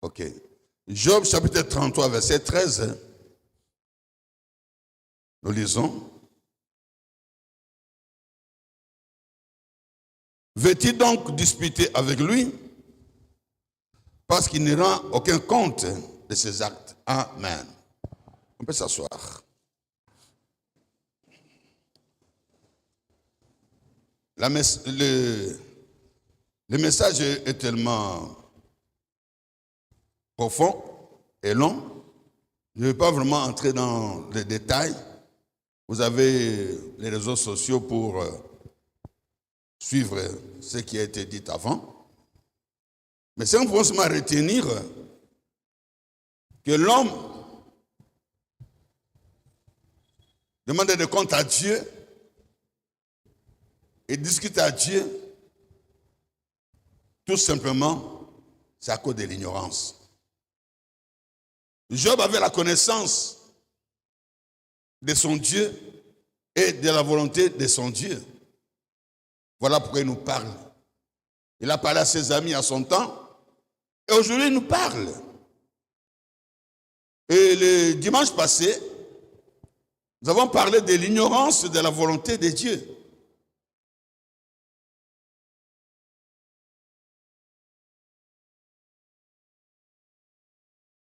Ok. Job chapitre 33, verset 13. Nous lisons. Veux-tu donc disputer avec lui? Parce qu'il ne rend aucun compte de ses actes. Amen. On peut s'asseoir. Le message est tellement profond et long. Je ne vais pas vraiment entrer dans les détails. Vous avez les réseaux sociaux pour suivre ce qui a été dit avant. Mais c'est un point à retenir que l'homme demande des comptes à Dieu et discute à Dieu, tout simplement, c'est à cause de l'ignorance. Job avait la connaissance de son Dieu et de la volonté de son Dieu. Voilà pourquoi il nous parle. Il a parlé à ses amis à son temps et aujourd'hui il nous parle. Et le dimanche passé, nous avons parlé de l'ignorance de la volonté de Dieu.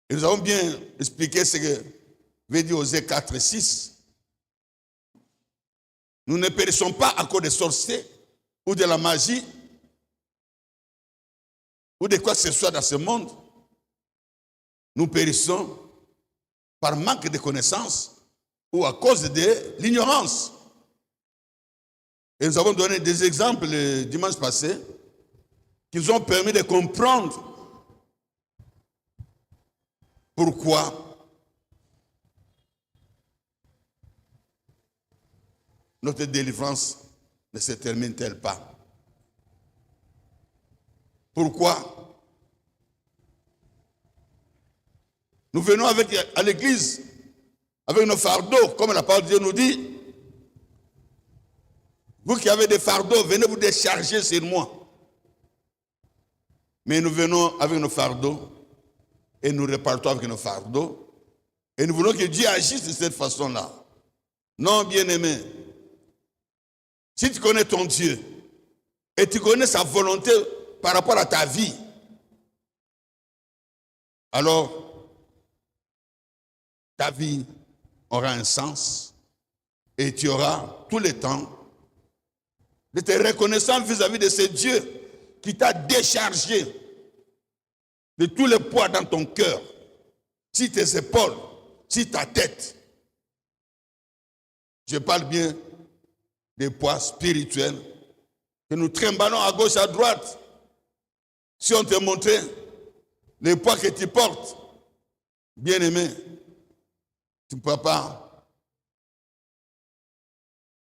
Et nous avons bien expliqué ce que veut dire Osée 4 et 6. Nous ne périssons pas à cause des sorciers ou de la magie ou de quoi que ce soit dans ce monde. Nous périssons par manque de connaissances ou à cause de l'ignorance. Et nous avons donné des exemples le dimanche passé qui nous ont permis de comprendre pourquoi notre délivrance ne se termine-t-elle pas? Pourquoi nous venons à l'église avec nos fardeaux, comme la parole de Dieu nous dit. Vous qui avez des fardeaux, venez vous décharger sur moi. Mais nous venons avec nos fardeaux et nous repartons avec nos fardeaux et nous voulons que Dieu agisse de cette façon-là. Non, bien-aimé, si tu connais ton Dieu et tu connais sa volonté par rapport à ta vie, alors ta vie aura un sens et tu auras tout le temps de te reconnaissant vis-à-vis de ce Dieu qui t'a déchargé de tous les poids dans ton cœur, sur tes épaules, sur ta tête. Je parle bien des poids spirituels que nous trimballons à gauche, à droite. Si on te montrait les poids que tu portes, bien-aimé, tu ne pourras pas,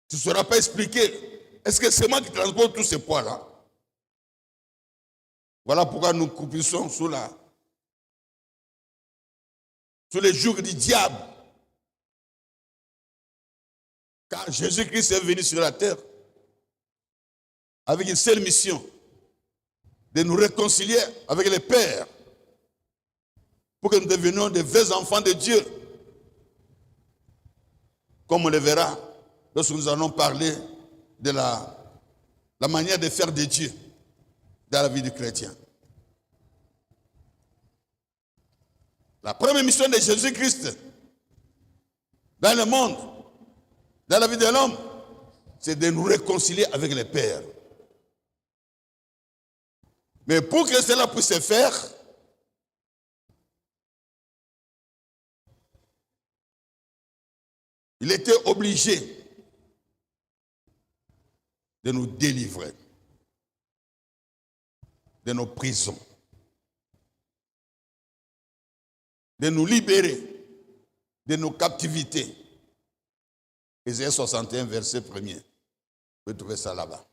tu ne sauras pas expliquer. Est-ce que c'est moi qui transporte tous ces poids-là? Voilà pourquoi nous coupissons sous les jougs du diable. Car Jésus-Christ est venu sur la terre avec une seule mission, de nous réconcilier avec le Père, pour que nous devenions des vrais enfants de Dieu. Comme on le verra lorsque nous allons parler de la manière de faire de Dieu dans la vie du chrétien. La première mission de Jésus-Christ dans le monde, dans la vie de l'homme, c'est de nous réconcilier avec le Père. Mais pour que cela puisse se faire, il était obligé de nous délivrer de nos prisons, de nous libérer de nos captivités. Ésaïe 61, verset 1er. Vous pouvez trouver ça là-bas.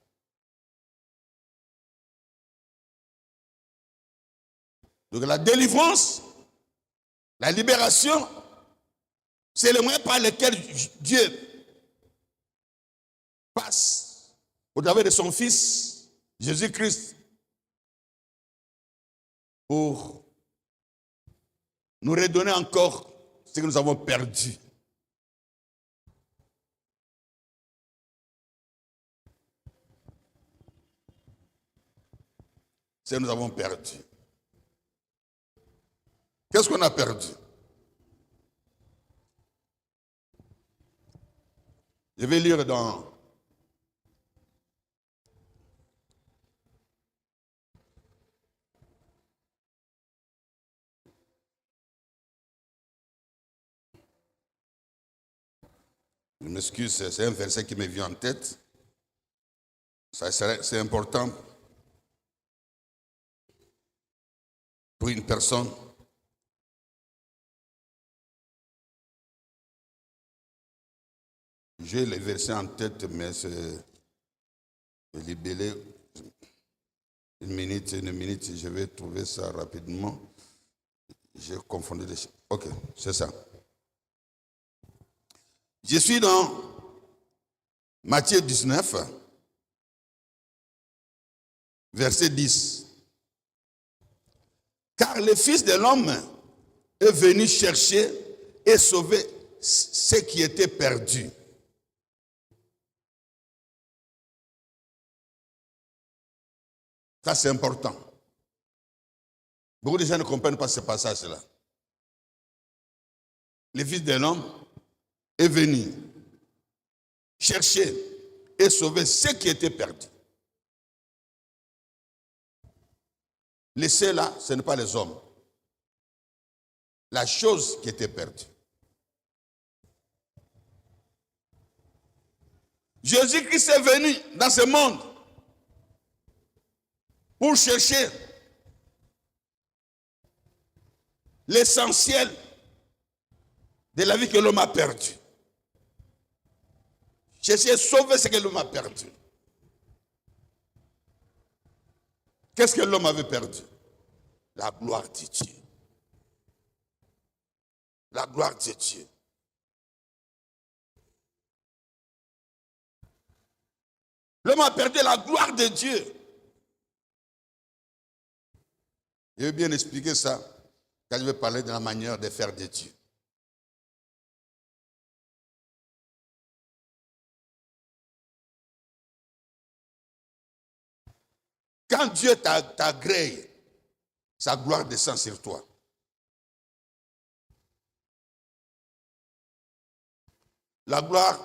Donc la délivrance, la libération, c'est le moyen par lequel Dieu passe au travers de son Fils, Jésus-Christ, pour nous redonner encore ce que nous avons perdu. Ce que nous avons perdu. Qu'est-ce qu'on a perdu? Je vais lire dans je m'excuse, c'est un verset qui me vient en tête. C'est important pour une personne. J'ai les versets en tête, mais c'est libellé. Une minute, je vais trouver ça rapidement. J'ai confondu les choses. Ok, c'est ça. Je suis dans Matthieu 19, verset 10. Car le Fils de l'homme est venu chercher et sauver ce qui était perdu. Ça, c'est important. Beaucoup de gens ne comprennent pas ce passage-là. Le Fils de l'homme est venu chercher et sauver ce qui était perdu. Les ceux là, ce n'est pas les hommes. La chose qui était perdue. Jésus-Christ est venu dans ce monde pour chercher l'essentiel de la vie que l'homme a perdue. Chercher à sauver ce que l'homme a perdu. Qu'est-ce que l'homme avait perdu? La gloire de Dieu. La gloire de Dieu. L'homme a perdu la gloire de Dieu. Je vais bien expliquer ça quand je vais parler de la manière de faire de Dieu. Quand Dieu t'agrée, sa gloire descend sur toi. La gloire,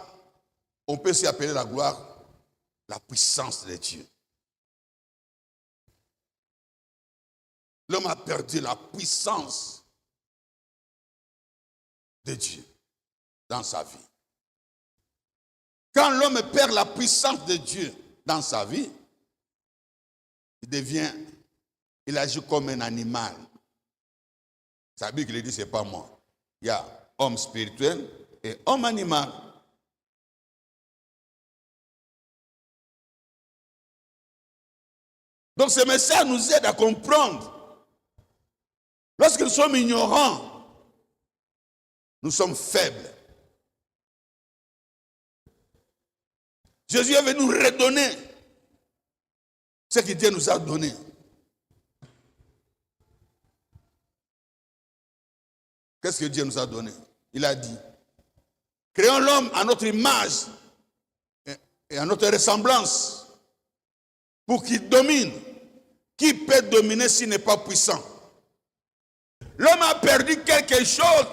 on peut aussi appeler la gloire la puissance de Dieu. L'homme a perdu la puissance de Dieu dans sa vie. Quand l'homme perd la puissance de Dieu dans sa vie, il agit comme un animal. Ça veut dire qu'il dit, c'est pas moi. Il y a homme spirituel et homme animal. Donc ce message nous aide à comprendre. Lorsque nous sommes ignorants, nous sommes faibles. Jésus est venu nous redonner ce que Dieu nous a donné. Qu'est-ce que Dieu nous a donné? Il a dit, créons l'homme à notre image et à notre ressemblance pour qu'il domine. Qui peut dominer s'il n'est pas puissant? L'homme a perdu quelque chose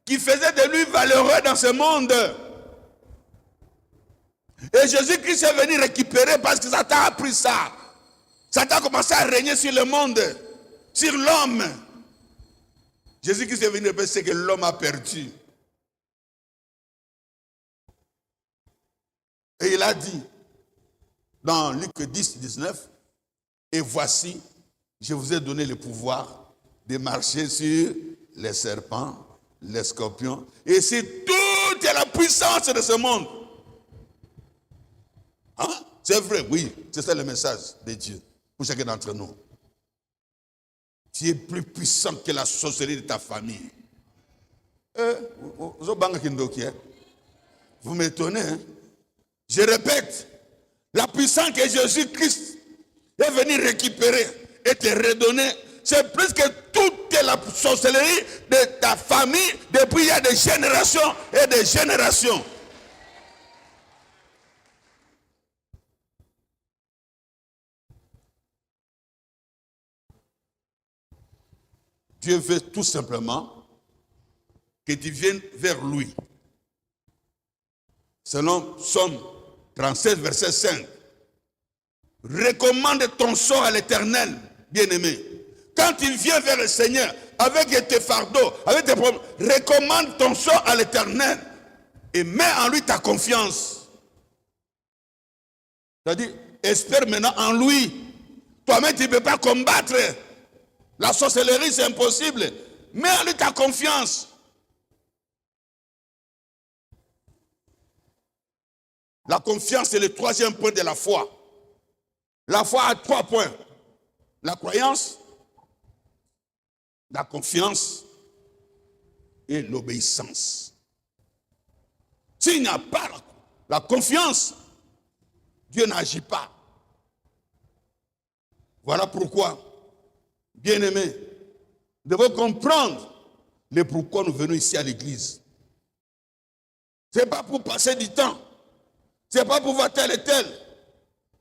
qui faisait de lui valeureux dans ce monde. Et Jésus-Christ est venu récupérer parce que Satan a pris ça. Satan a commencé à régner sur le monde, sur l'homme. Jésus-Christ est venu récupérer ce que l'homme a perdu. Et il a dit, dans Luc 10, 19, et voici, je vous ai donné le pouvoir de marcher sur les serpents, les scorpions, et c'est toute la puissance de ce monde. Hein? C'est vrai, oui, c'est ça le message de Dieu pour chacun d'entre nous. Tu es plus puissant que la sorcellerie de ta famille. Vous m'étonnez, hein? Je répète, la puissance que Jésus-Christ est venu récupérer et te redonner, c'est plus que toute ta sorcellerie, de ta famille, depuis il y a des générations et des générations. Dieu veut tout simplement que tu viennes vers lui. Selon Psaume 37, verset 5. Recommande ton sort à l'Éternel, bien-aimé. Quand tu viens vers le Seigneur, avec tes fardeaux, avec tes problèmes, recommande ton sort à l'Éternel et mets en lui ta confiance. C'est-à-dire, espère maintenant en lui. Toi-même, tu ne peux pas combattre. La sorcellerie, c'est impossible. Mets en lui ta confiance. La confiance, c'est le troisième point de la foi. La foi a 3 points. La croyance, la confiance et l'obéissance. S'il n'y a pas la confiance, Dieu n'agit pas. Voilà pourquoi, bien-aimés, nous devons comprendre le pourquoi nous venons ici à l'église. Ce n'est pas pour passer du temps. Ce n'est pas pour voir tel et tel.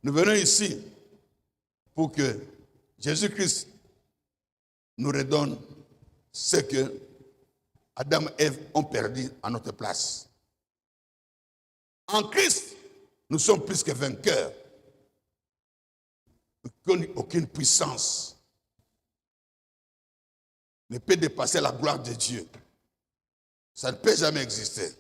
Nous venons ici pour que Jésus-Christ nous redonne ce que Adam et Ève ont perdu à notre place. En Christ, nous sommes plus que vainqueurs. Aucune puissance ne peut dépasser la gloire de Dieu. Ça ne peut jamais exister.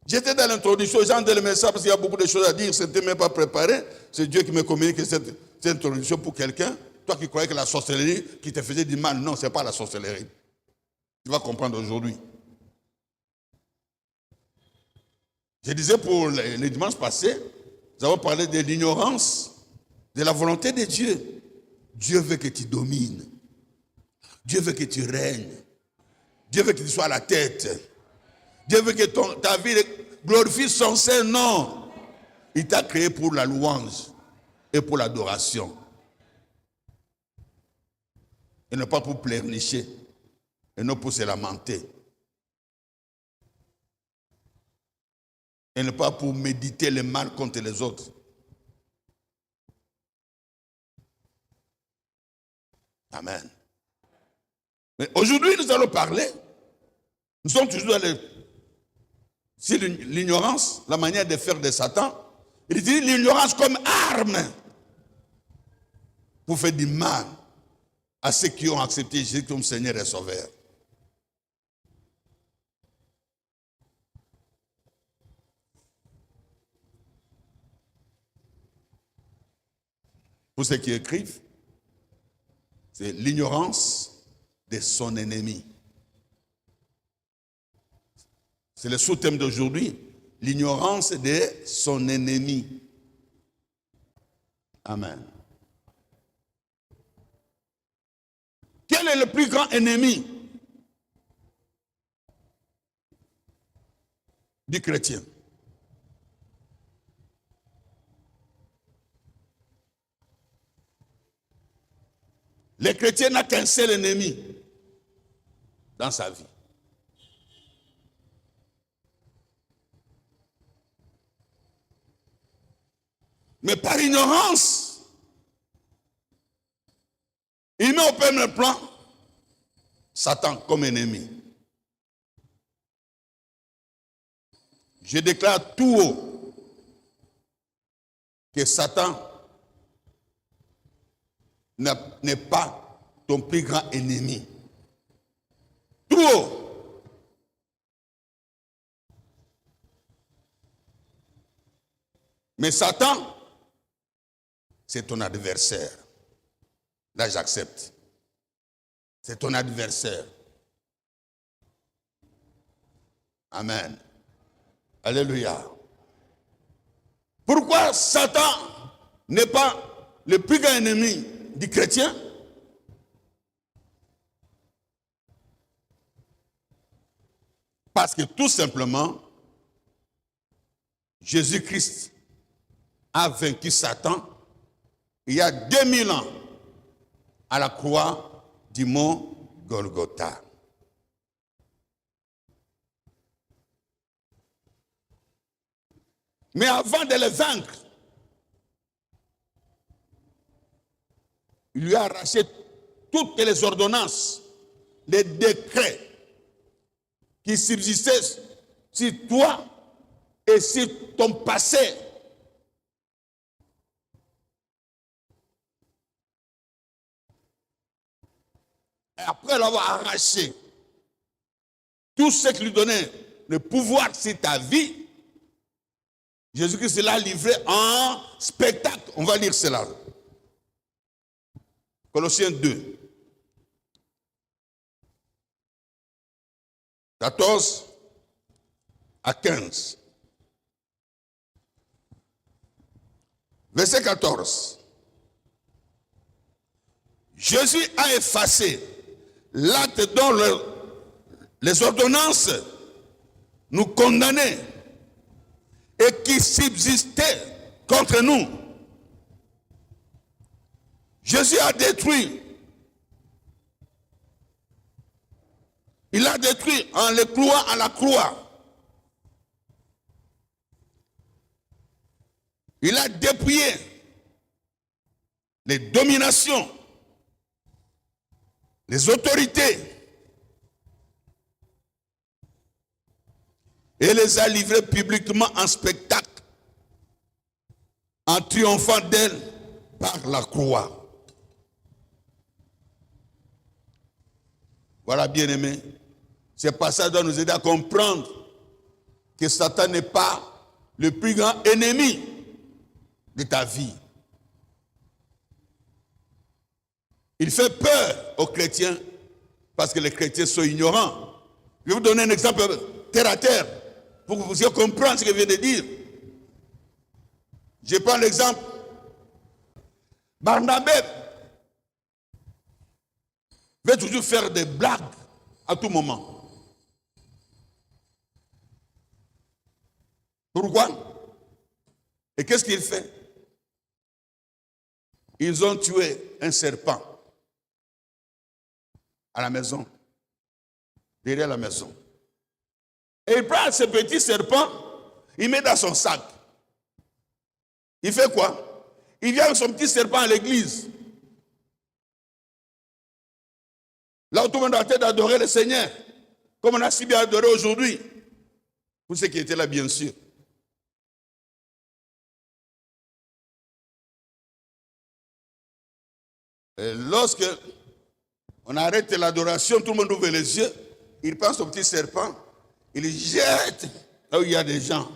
J'étais dans l'introduction, j'ai entendu le message parce qu'il y a beaucoup de choses à dire, ce n'était même pas préparé. C'est Dieu qui me communique cette introduction pour quelqu'un. Toi qui croyais que la sorcellerie qui te faisait du mal, non, ce n'est pas la sorcellerie. Tu vas comprendre aujourd'hui. Je disais pour les dimanches passés, nous avons parlé de l'ignorance, de la volonté de Dieu. Dieu veut que tu domines. Dieu veut que tu règnes. Dieu veut que tu sois à la tête. Dieu veut que ta vie glorifie son Saint-Nom. Il t'a créé pour la louange et pour l'adoration. Et non pas pour pleurnicher. Et non pour se lamenter. Et non pas pour méditer le mal contre les autres. Amen. Mais aujourd'hui, nous allons parler. Nous sommes toujours dans l'ignorance, la manière de faire de Satan. Il dit l'ignorance comme arme pour faire du mal à ceux qui ont accepté Jésus comme Seigneur et Sauveur. Pour ceux qui écrivent, c'est l'ignorance de son ennemi. C'est le sous-thème d'aujourd'hui, l'ignorance de son ennemi. Amen. Quel est le plus grand ennemi du chrétien? Le chrétien n'a qu'un seul ennemi dans sa vie. Mais par ignorance, il met au premier plan Satan comme ennemi. Je déclare tout haut que Satan n'est pas ton plus grand ennemi. Tout haut. Mais Satan, c'est ton adversaire. Là, j'accepte. C'est ton adversaire. Amen. Alléluia. Pourquoi Satan n'est pas le plus grand ennemi du chrétien? Parce que tout simplement, Jésus-Christ a vaincu Satan il y a 2000 ans à la croix du mont Golgotha. Mais avant de le vaincre, il lui a arraché toutes les ordonnances, les décrets qui subsistaient sur toi et sur ton passé. Et après l'avoir arraché, tout ce qui lui donnait le pouvoir sur ta vie, Jésus-Christ l'a livré en spectacle. On va lire cela. Colossiens 2. 14 à 15. Verset 14. Jésus a effacé l'acte dont les ordonnances nous condamnaient et qui subsistait contre nous. Jésus a détruit. Il a détruit en le clouant à la croix. Il a dépouillé les dominations, les autorités, et les a livrées publiquement en spectacle, en triomphant d'elle par la croix. Voilà, bien-aimés, ce passage doit nous aider à comprendre que Satan n'est pas le plus grand ennemi de ta vie. Il fait peur aux chrétiens parce que les chrétiens sont ignorants. Je vais vous donner un exemple terre à terre pour que vous puissiez comprendre ce que je viens de dire. Je prends l'exemple. Barnabé veut toujours faire des blagues à tout moment. Pourquoi? Et qu'est-ce qu'il fait? Ils ont tué un serpent à la maison, derrière la maison. Et il prend ce petit serpent, il met dans son sac. Il fait quoi? Il vient avec son petit serpent à l'église. Là où tout le monde a tête d'adorer le Seigneur, comme on a si bien adoré aujourd'hui. Pour ceux qui étaient là, bien sûr. Et lorsque on arrête l'adoration, tout le monde ouvre les yeux, il prend son petit serpent, il le jette là où il y a des gens.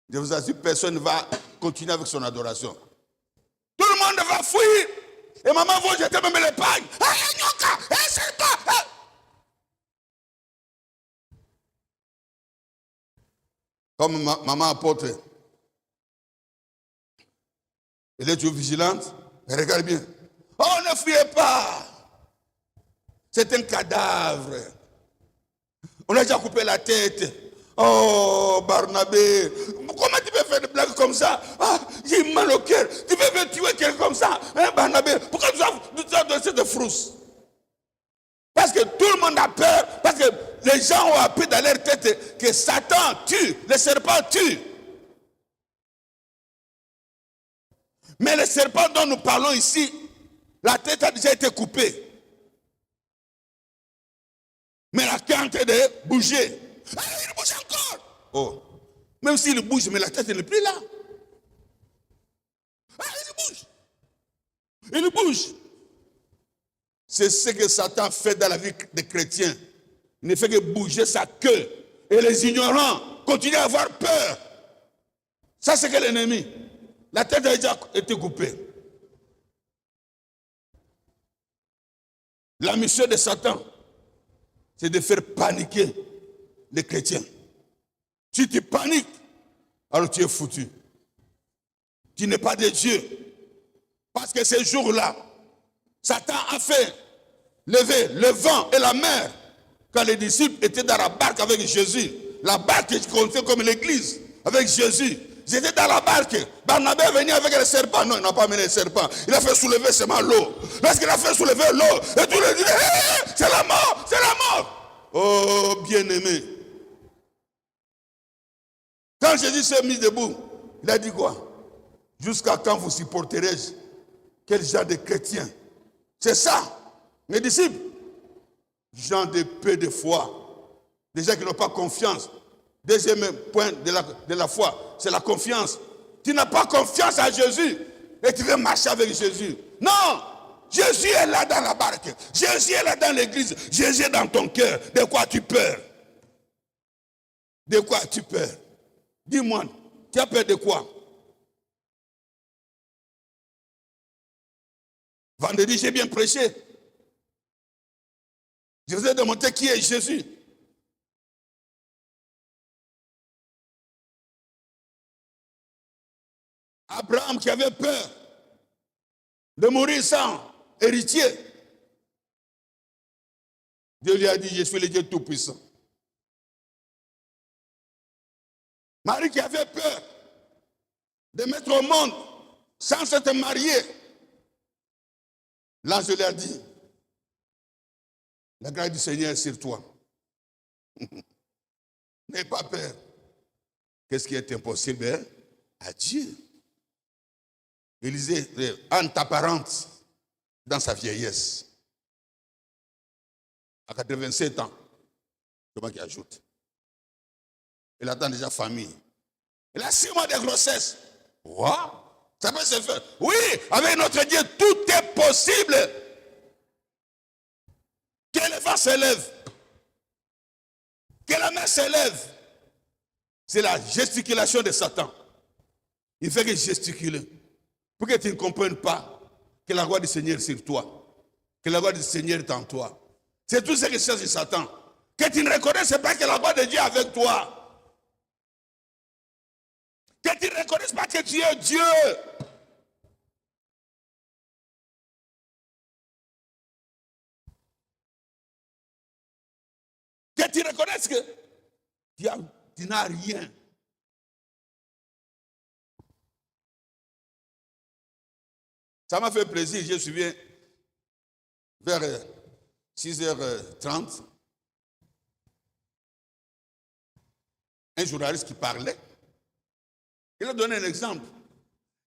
Je vous assure, personne ne va continuer avec son adoration. Tout le monde va fuir. Et maman va jeter même les pagnes. Comme maman apôtre. Elle est toujours vigilante. Elle regarde bien. Oh, ne fuyez pas. C'est un cadavre. On a déjà coupé la tête. Oh, Barnabé. Comment tu peux faire des blagues comme ça? Ah, j'ai mal au cœur. Tu peux tuer quelqu'un comme ça? Hein, Barnabé? Pourquoi tu as donné cette frousse? Parce que tout le monde a peur. Parce que les gens ont appris dans leur tête que Satan tue. Le serpent tue. Mais le serpent dont nous parlons ici, la tête a déjà été coupée. Mais la queue est en train de bouger. Ah, il bouge encore. Oh. Même s'il bouge, mais la tête n'est plus là. Ah, il bouge. Il bouge. C'est ce que Satan fait dans la vie des chrétiens. Il ne fait que bouger sa queue. Et les ignorants continuent à avoir peur. Ça, c'est que l'ennemi. La tête a déjà été coupée. La mission de Satan, c'est de faire paniquer les chrétiens. Si tu paniques, alors tu es foutu. Tu n'es pas de Dieu. Parce que ces jours-là, Satan a fait lever le vent et la mer quand les disciples étaient dans la barque avec Jésus. La barque qui comptait comme l'église avec Jésus. j'étais dans la barque. Barnabé est venu avec le serpent. Non, il n'a pas amené le serpent. Il a fait soulever seulement l'eau. Lorsqu'il a fait soulever l'eau, et tout le monde dit, hey, c'est la mort, c'est la mort. Oh, bien-aimé. Quand Jésus s'est mis debout, il a dit quoi? Jusqu'à quand vous supporterez-je? Quel genre de chrétien? C'est ça, mes disciples. Gens de peu de foi. Des gens qui n'ont pas confiance. Deuxième point de la foi, c'est la confiance. Tu n'as pas confiance à Jésus et tu veux marcher avec Jésus. Non! Jésus est là dans la barque. Jésus est là dans l'église. Jésus est dans ton cœur. De quoi tu peur? De quoi tu peur? Dis-moi, tu as peur de quoi? Vendredi, j'ai bien prêché. Je vous ai demandé qui est Jésus. Abraham qui avait peur de mourir sans héritier. Dieu lui a dit, je suis le Dieu Tout-Puissant. Marie qui avait peur de mettre au monde sans s'être mariée. L'ange lui a dit, la grâce du Seigneur est sur toi. N'aie pas peur. Qu'est-ce qui est impossible à Dieu? Élisée, Anne t'apparente dans sa vieillesse. À 87 ans, c'est moi qui ajoute. Elle attend déjà famille. Elle a 6 mois de grossesse. Wow. Ça peut se faire. Oui, avec notre Dieu, tout est possible. Que le vent s'élève. Que la mer s'élève. C'est la gesticulation de Satan. Il fait que gesticuler. Pour que tu ne comprennes pas que la gloire du Seigneur est sur toi. Que la gloire du Seigneur est en toi. C'est tout ce que cherche Satan. Que tu ne reconnaisses pas que la gloire de Dieu est avec toi. Que tu ne reconnaisses pas que tu es Dieu. Que tu reconnaisses que tu n'as rien. Ça m'a fait plaisir, je me souviens, vers 6h30, un journaliste qui parlait, il a donné un exemple.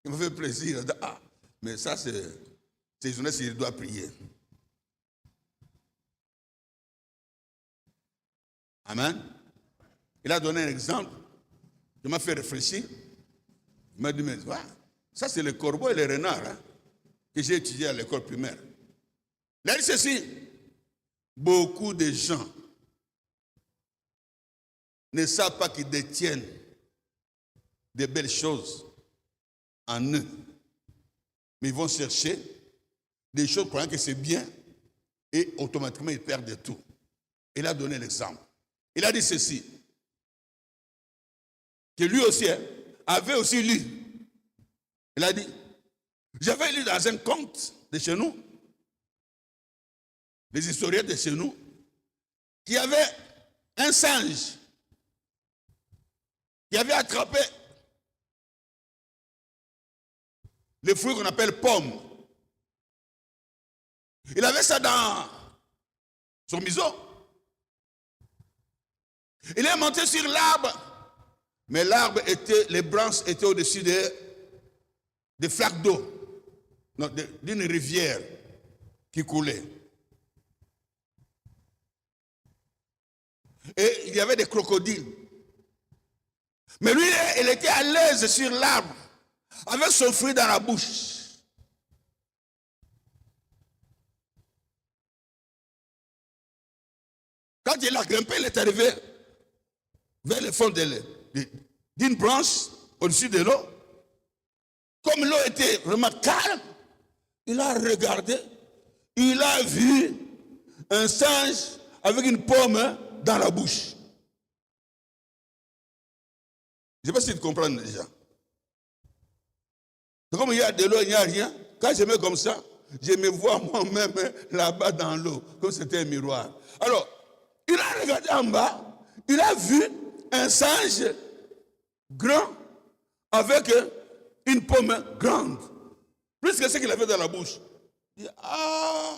Il m'a fait plaisir. Il a dit, ah, mais ça, c'est journaliste, il doit prier. Amen. Il a donné un exemple. Il m'a fait réfléchir. Il m'a dit, mais ça, c'est le corbeau et le renard. Hein, que j'ai étudié à l'école primaire. Il a dit ceci, beaucoup de gens ne savent pas qu'ils détiennent de belles choses en eux, mais ils vont chercher des choses croyant que c'est bien et automatiquement ils perdent tout. Il a donné l'exemple. Il a dit ceci, que lui aussi avait aussi lu. Il a dit, j'avais lu dans un conte de chez nous, les historiens de chez nous, qu'il y avait un singe qui avait attrapé le fruit qu'on appelle pomme. Il avait ça dans son museau. Il est monté sur l'arbre, mais l'arbre était, les branches étaient au-dessus des flaques d'eau, d'une rivière qui coulait. Et il y avait des crocodiles. Mais lui, il était à l'aise sur l'arbre, avec son fruit dans la bouche. Quand il a grimpé, il est arrivé vers le fond d'une branche au-dessus de l'eau. Comme l'eau était vraiment calme, il a regardé, il a vu un singe avec une pomme dans la bouche. Je ne sais pas si tu comprends déjà. Comme il y a de l'eau, il n'y a rien. Quand je mets comme ça, je me vois moi-même là-bas dans l'eau, comme c'était un miroir. Alors, il a regardé en bas, il a vu un singe grand avec une pomme grande, plus que ce qu'il avait dans la bouche. Il dit, ah,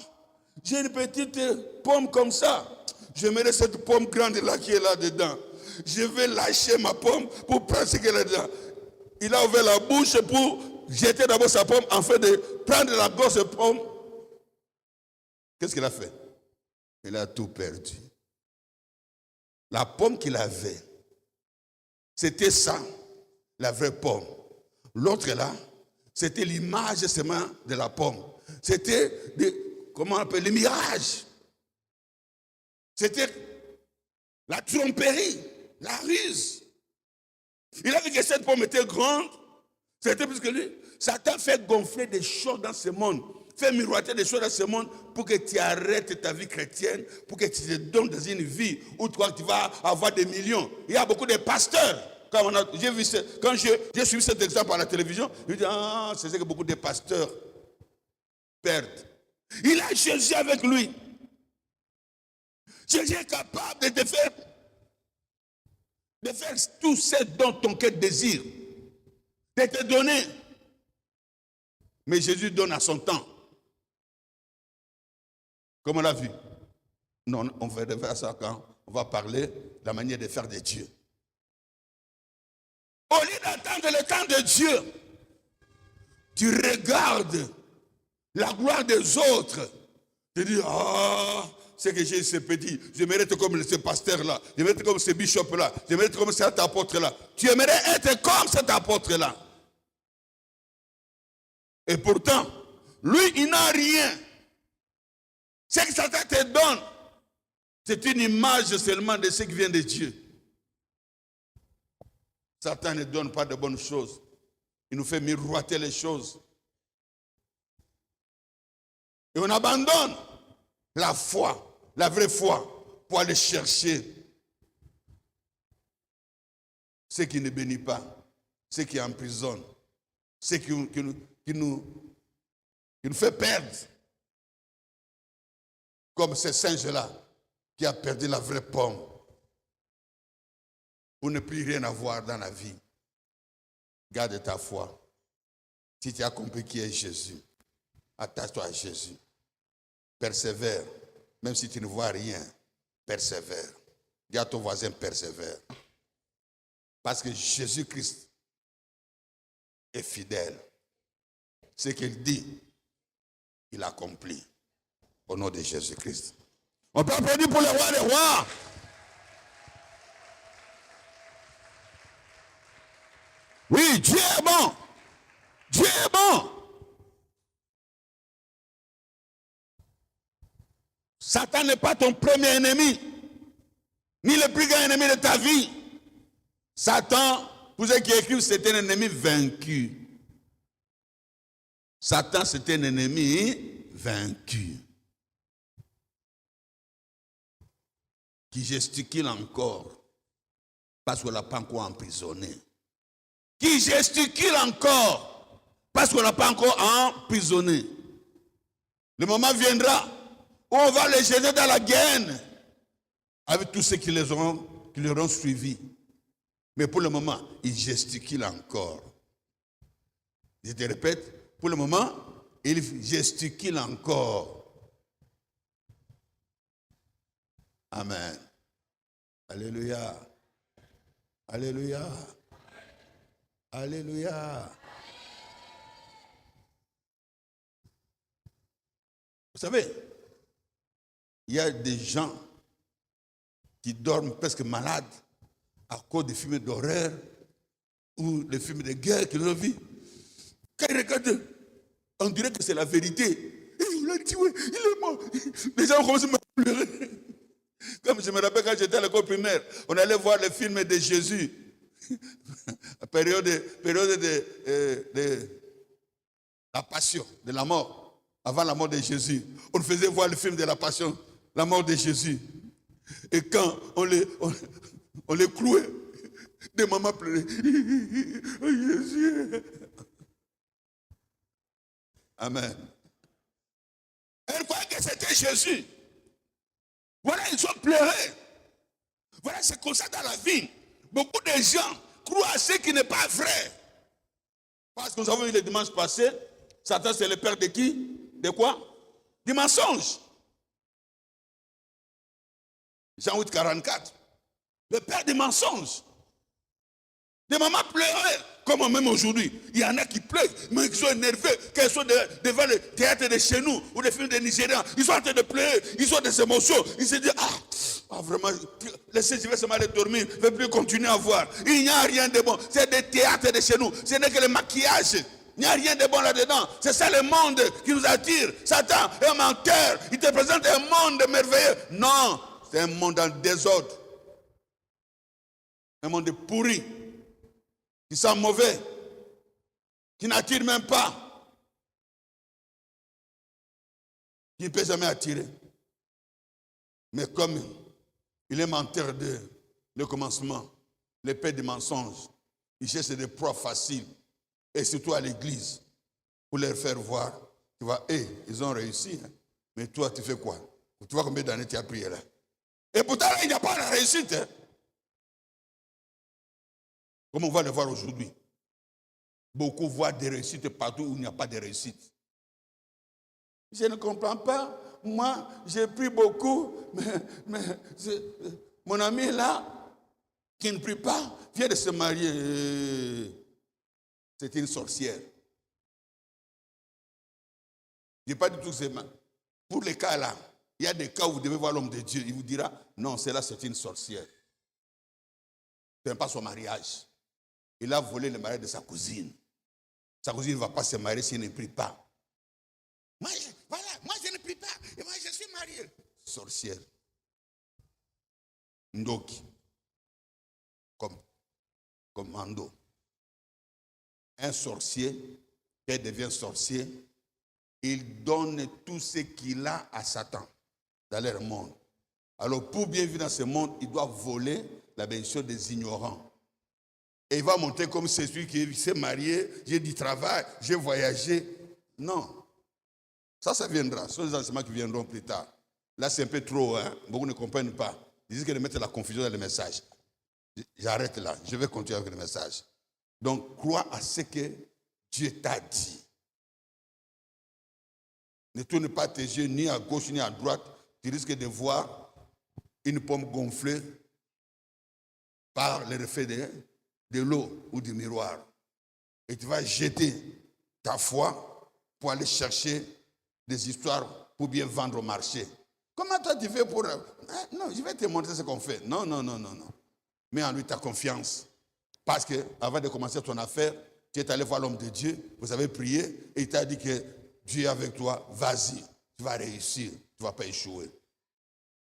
j'ai une petite pomme comme ça. J'aimerais cette pomme grande là qui est là dedans. Je vais lâcher ma pomme pour prendre ce qu'elle est dedans. Il a ouvert la bouche pour jeter d'abord sa pomme afin de prendre la grosse pomme. Qu'est-ce qu'il a fait? Il a tout perdu. La pomme qu'il avait, c'était ça, la vraie pomme. L'autre là, c'était l'image seulement de la pomme. C'était, comment on appelle, les mirages. C'était la tromperie, la ruse. Il a vu que cette pomme était grande. C'était plus que lui. Satan fait gonfler des choses dans ce monde. Fait miroiter des choses dans ce monde pour que tu arrêtes ta vie chrétienne, pour que tu te donnes dans une vie où toi tu vas avoir des millions. Il y a beaucoup de pasteurs. Quand j'ai suivi cet exemple à la télévision, je me dis, ah, c'est ce que beaucoup de pasteurs perdent. Il a Jésus avec lui. Jésus est capable de te faire tout ce dont ton cœur désire, de te donner. Mais Jésus donne à son temps. Comme on l'a vu. Non, on va faire ça quand on va parler de la manière de faire de Dieu. Au lieu d'attendre le temps de Dieu, tu regardes la gloire des autres. Tu dis, ah, c'est que j'ai ce petit, je mérite être comme ce pasteur-là, je mérite être comme ce bishop-là, je mérite être comme cet apôtre-là. Tu aimerais être comme cet apôtre-là. Et pourtant, lui, il n'a rien. Ce que Satan te donne, c'est une image seulement de ce qui vient de Dieu. Satan ne donne pas de bonnes choses. Il nous fait miroiter les choses. Et on abandonne la foi, la vraie foi, pour aller chercher ce qui ne bénit pas, ce qui emprisonne, ce qui nous fait perdre. Comme ce singe-là qui a perdu la vraie pomme pour ne plus rien avoir dans la vie. Garde ta foi. Si tu as compris qui est Jésus, attache-toi à Jésus. Persévère. Même si tu ne vois rien, persévère. Dis à ton voisin, persévère. Parce que Jésus-Christ est fidèle. Ce qu'il dit, il accomplit. Au nom de Jésus-Christ. On peut applaudir pour le roi des rois. Oui, Dieu est bon. Dieu est bon. Satan n'est pas ton premier ennemi, ni le plus grand ennemi de ta vie. Satan, pour ceux qui écrivent, c'est un ennemi vaincu. Satan, c'est un ennemi vaincu. Qui gesticule encore, parce qu'on ne l'a pas encore emprisonné. Qui gesticule encore, parce qu'on ne l'a pas encore emprisonné. Le moment viendra où on va les jeter dans la guerre avec tous ceux qui les auront suivis. Mais pour le moment, ils gesticulent encore. Je te répète, pour le moment, ils gesticulent encore. Amen. Alléluia. Alléluia. Alléluia. Vous savez, il y a des gens qui dorment presque malades à cause des films d'horreur ou des films de guerre qu'ils ont vus. Quand ils regardent, on dirait que c'est la vérité. Il l'a tué, il est mort. Les gens commencent à pleurer. Comme je me rappelle quand j'étais à l'école primaire, on allait voir les films de Jésus. Période de la passion, de la mort, avant la mort de Jésus. On faisait voir le film de la passion, la mort de Jésus. Et quand on les clouait, des mamans pleuraient. Oh Jésus. Amen. Elle croyait que c'était Jésus. Voilà, ils ont pleuré. Voilà, c'est comme ça dans la vie. Beaucoup de gens croient à ce qui n'est pas vrai. Parce que nous avons vu le dimanche passé, Satan c'est le père de qui? De quoi? Du mensonge. Jean 8, 44. Le père des mensonges. Des mamans pleuraient, comme même aujourd'hui. Il y en a qui pleurent, mais qui sont énervés, qu'elles sont devant le théâtre de chez nous, ou les films des Nigériens. Ils sont en train de pleurer, ils ont des émotions. Ils se disent, vraiment, laissez, je vais seulement aller dormir, je ne vais plus continuer à voir. Il n'y a rien de bon. C'est des théâtres de chez nous. Ce n'est que le maquillage. Il n'y a rien de bon là-dedans. C'est ça le monde qui nous attire. Satan est un menteur. Il te présente un monde merveilleux. Non, c'est un monde en désordre. Un monde pourri. Qui sent mauvais, qui n'attire même pas, qui ne peut jamais attirer. Mais comme il est menteur de le commencement, le père des mensonges, il cherche des proies faciles, et surtout à l'église, pour leur faire voir, tu vois, ils ont réussi, hein, mais toi tu fais quoi? Tu vois combien d'années tu as prié là? Et pourtant il n'y a pas de réussite. Hein. Comme on va le voir aujourd'hui. Beaucoup voient des réussites partout où il n'y a pas de réussite. Je ne comprends pas. Moi, j'ai pris beaucoup, mais mon ami là, qui ne prie pas, vient de se marier. C'est une sorcière. Je n'ai pas du tout que pour les cas là, il y a des cas où vous devez voir l'homme de Dieu. Il vous dira, non, celle-là c'est une sorcière. Ce n'est pas son mariage. Il a volé le mariage de sa cousine. Sa cousine ne va pas se marier s'il ne prie pas. Moi, je ne prie pas. Et moi, je suis marié. Sorcière. Ndoki. Comme Mando. Un sorcier, qui devient sorcier, il donne tout ce qu'il a à Satan dans leur monde. Alors, pour bien vivre dans ce monde, il doit voler la bénédiction des ignorants. Et il va montrer comme c'est celui qui s'est marié, j'ai du travail, j'ai voyagé. Non. Ça viendra. Ce sont des enseignements qui viendront plus tard. Là, c'est un peu trop, hein? Beaucoup ne comprennent pas. Ils disent qu'ils mettent la confusion dans le message. J'arrête là. Je vais continuer avec le message. Donc, crois à ce que Dieu t'a dit. Ne tourne pas tes yeux ni à gauche ni à droite. Tu risques de voir une pomme gonflée par le reflet de l'eau ou du miroir. Et tu vas jeter ta foi pour aller chercher des histoires pour bien vendre au marché. Comment toi tu fais pour... Non, je vais te montrer ce qu'on fait. Non. Mets en lui ta confiance. Parce que avant de commencer ton affaire, tu es allé voir l'homme de Dieu, vous avez prié, et il t'a dit que Dieu est avec toi, vas-y, tu vas réussir, tu ne vas pas échouer.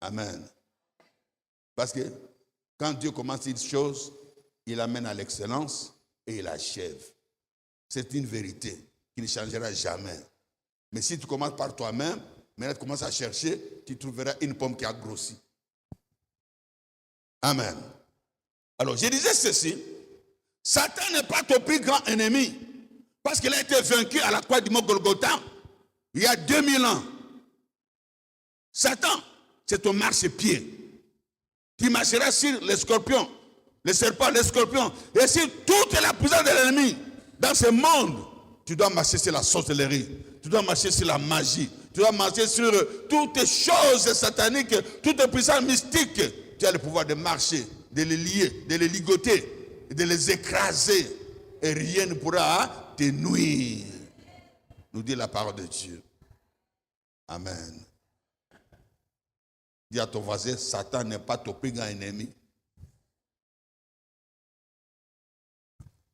Amen. Parce que quand Dieu commence une chose, il amène à l'excellence et il achève. C'est une vérité qui ne changera jamais. Mais si tu commences par toi-même, maintenant tu commences à chercher, tu trouveras une pomme qui a grossi. Amen. Alors, je disais ceci, Satan n'est pas ton plus grand ennemi, parce qu'il a été vaincu à la croix du mont Golgotha, il y a 2000 ans. Satan, c'est ton marchepied. Tu marcheras sur les scorpions, les serpents, les scorpions, et sur toute la puissance de l'ennemi. Dans ce monde, tu dois marcher sur la sorcellerie, tu dois marcher sur la magie, tu dois marcher sur toutes les choses sataniques, toutes les puissances mystiques. Tu as le pouvoir de marcher, de les lier, de les ligoter, de les écraser. Et rien ne pourra te nuire. Nous dit la parole de Dieu. Amen. Dis à ton voisin, Satan n'est pas ton plus grand ennemi.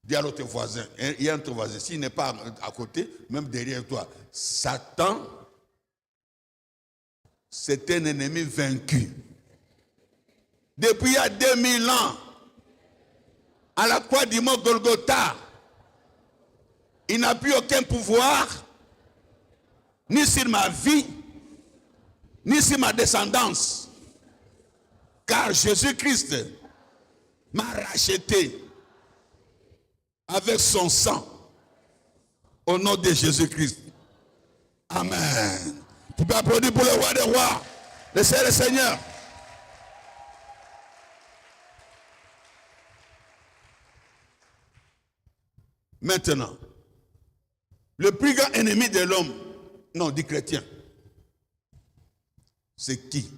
Dis à l'autre voisin, il y a un autre voisin, s'il n'est pas à côté, même derrière toi, Satan, c'est un ennemi vaincu. Depuis il y a 2000 ans, à la croix du mont Golgotha, il n'a plus aucun pouvoir, ni sur ma vie, ni sur ma descendance. Car Jésus-Christ m'a racheté avec son sang au nom de Jésus-Christ. Amen. Tu peux applaudir pour le roi des rois, le Seigneur. Maintenant, Le plus grand ennemi de l'homme, non, du chrétien, c'est qui?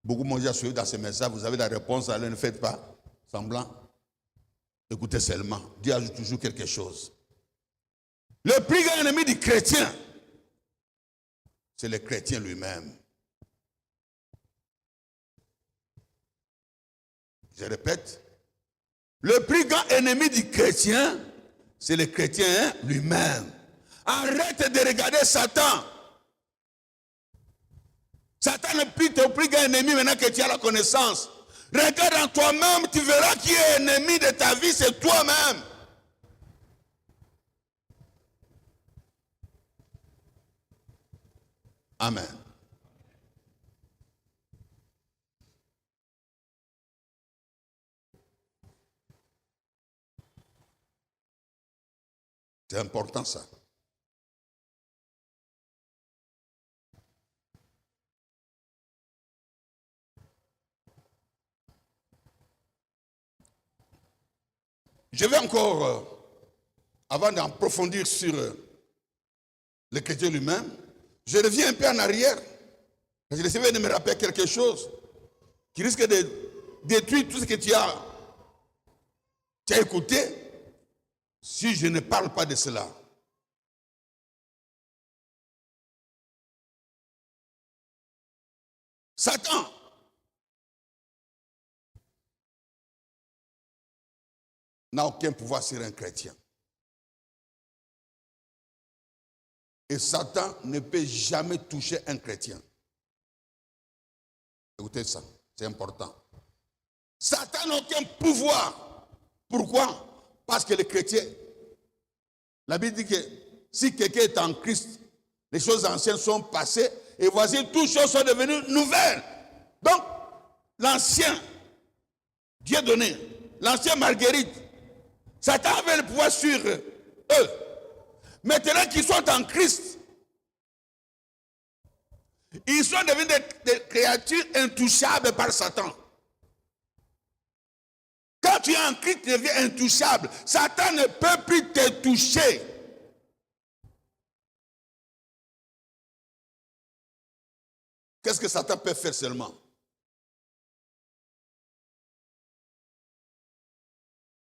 Beaucoup m'ont déjà suivi dans ce message. Vous avez la réponse, alors ne faites pas semblant. Écoutez seulement. Dieu ajoute toujours quelque chose. Le plus grand ennemi du chrétien, c'est le chrétien lui-même. Je répète. Le plus grand ennemi du chrétien, c'est le chrétien lui-même. Arrête de regarder Satan. Satan n'est plus ton plus grand ennemi maintenant que tu as la connaissance. Regarde en toi-même, tu verras qui est ennemi de ta vie, c'est toi-même. Amen. C'est important ça. Je vais encore, avant d'approfondir sur le chrétien lui-même, je reviens un peu en arrière. Parce que j'essaie de me rappeler quelque chose qui risque de détruire tout ce que tu as écouté si je ne parle pas de cela. Satan n'a aucun pouvoir sur un chrétien. Et Satan ne peut jamais toucher un chrétien. Écoutez ça, c'est important. Satan n'a aucun pouvoir. Pourquoi? Parce que le chrétien, la Bible dit que si quelqu'un est en Christ, les choses anciennes sont passées et voici, toutes choses sont devenues nouvelles. Donc, l'ancien Dieudonné, l'ancien Marguerite, Satan avait le pouvoir sur eux. Maintenant qu'ils sont en Christ, ils sont devenus des créatures intouchables par Satan. Quand tu es en Christ, tu deviens intouchable. Satan ne peut plus te toucher. Qu'est-ce que Satan peut faire seulement?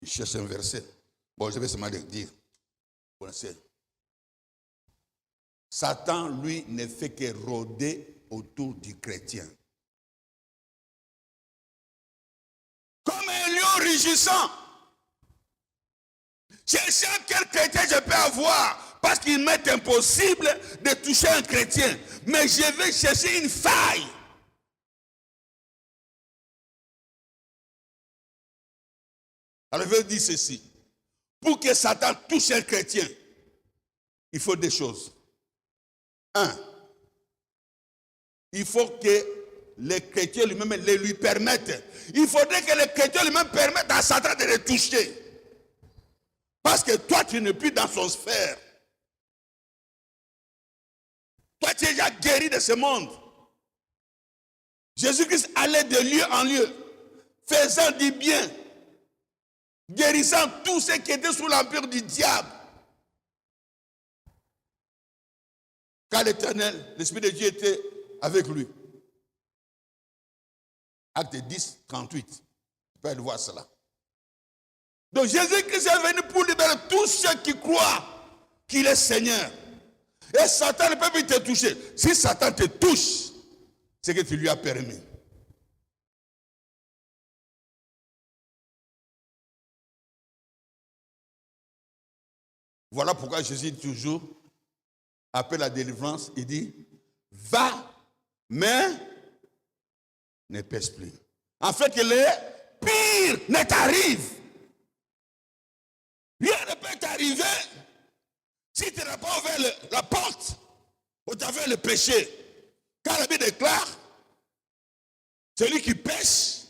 Il cherche un verset. Bon, je vais seulement le dire. Vous connaissez. Satan, lui, ne fait que rôder autour du chrétien. Comme un lion rugissant. Cherchant quel chrétien je peux avoir. Parce qu'il m'est impossible de toucher un chrétien. Mais je vais chercher une faille. Alors je vais dire ceci. Pour que Satan touche un chrétien, il faut deux choses. Un, il faut que le chrétien lui-même le lui permette. Il faudrait que le chrétien lui-même permette à Satan de le toucher. Parce que toi, tu n'es plus dans son sphère. Toi, tu es déjà guéri de ce monde. Jésus-Christ allait de lieu en lieu, faisant du bien, guérissant tous ceux qui étaient sous l'empire du diable. Car l'Éternel, l'Esprit de Dieu était avec lui. Acte 10, 38. Tu peux aller voir cela. Donc Jésus-Christ est venu pour libérer tous ceux qui croient qu'il est Seigneur. Et Satan ne peut plus te toucher. Si Satan te touche, c'est que tu lui as permis. Voilà pourquoi Jésus dit toujours, après la délivrance, il dit, va, mais ne pêche plus. Afin que le pire ne t'arrive. Rien ne peut t'arriver si tu n'as pas ouvert la porte où tu avais le péché. Car la Bible déclare, celui qui pêche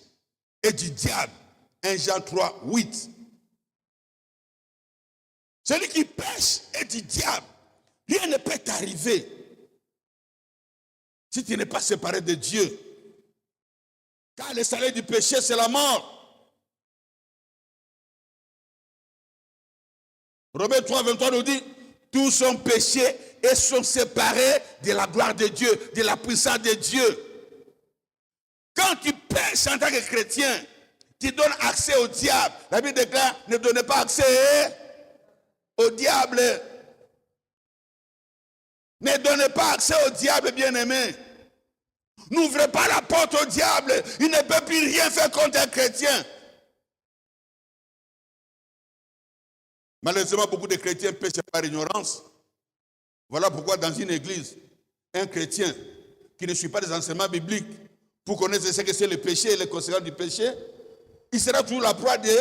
est du diable. 1 Jean 3, 8. Celui qui pêche est du diable. Rien ne peut t'arriver si tu n'es pas séparé de Dieu. Car le salaire du péché, c'est la mort. Romains 3, 23 nous dit, Tous sont péchés et sont séparés de la gloire de Dieu, de la puissance de Dieu. Quand tu pèches en tant que chrétien, tu donnes accès au diable. La Bible déclare, ne donnez pas accès au diable. Ne donnez pas accès au diable, bien-aimé. N'ouvrez pas la porte au diable. Il ne peut plus rien faire contre un chrétien. Malheureusement, beaucoup de chrétiens pêchent par ignorance. Voilà pourquoi dans une église, un chrétien qui ne suit pas les enseignements bibliques pour connaître ce que c'est le péché et les conséquences du péché, il sera toujours la proie de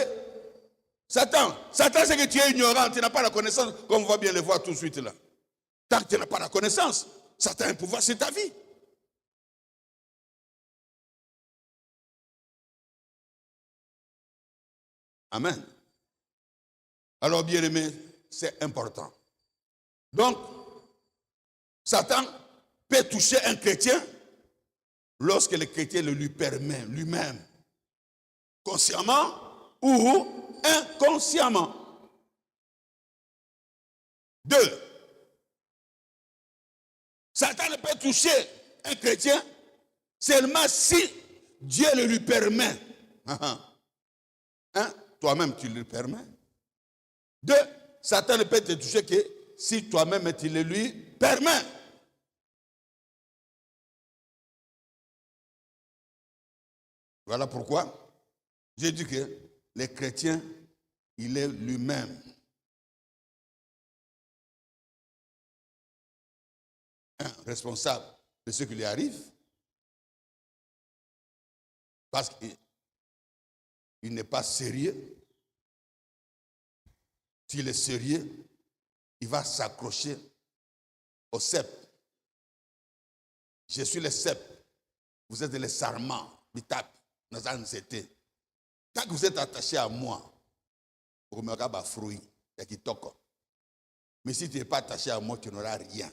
Satan. Satan, c'est que tu es ignorant, tu n'as pas la connaissance, comme on va bien le voir tout de suite là. Tant que tu n'as pas la connaissance, Satan a un pouvoir sur ta vie. Amen. Alors, bien aimé, c'est important. Donc, Satan peut toucher un chrétien lorsque le chrétien le lui permet lui-même, consciemment ou inconsciemment. 2. Satan ne peut toucher un chrétien seulement si Dieu le lui permet. Toi-même, tu le permets. 2. Satan ne peut te toucher que si toi-même, tu le lui permets. Voilà pourquoi j'ai dit que les chrétiens, il est lui-même responsable de ce qui lui arrive, parce qu'il n'est pas sérieux. S'il est sérieux, il va s'accrocher au cep. Je suis le cep. Vous êtes les sarments, les tapes. Quand vous êtes attaché à moi, vous me regardez fruit, mais si tu n'es pas attaché à moi, tu n'auras rien.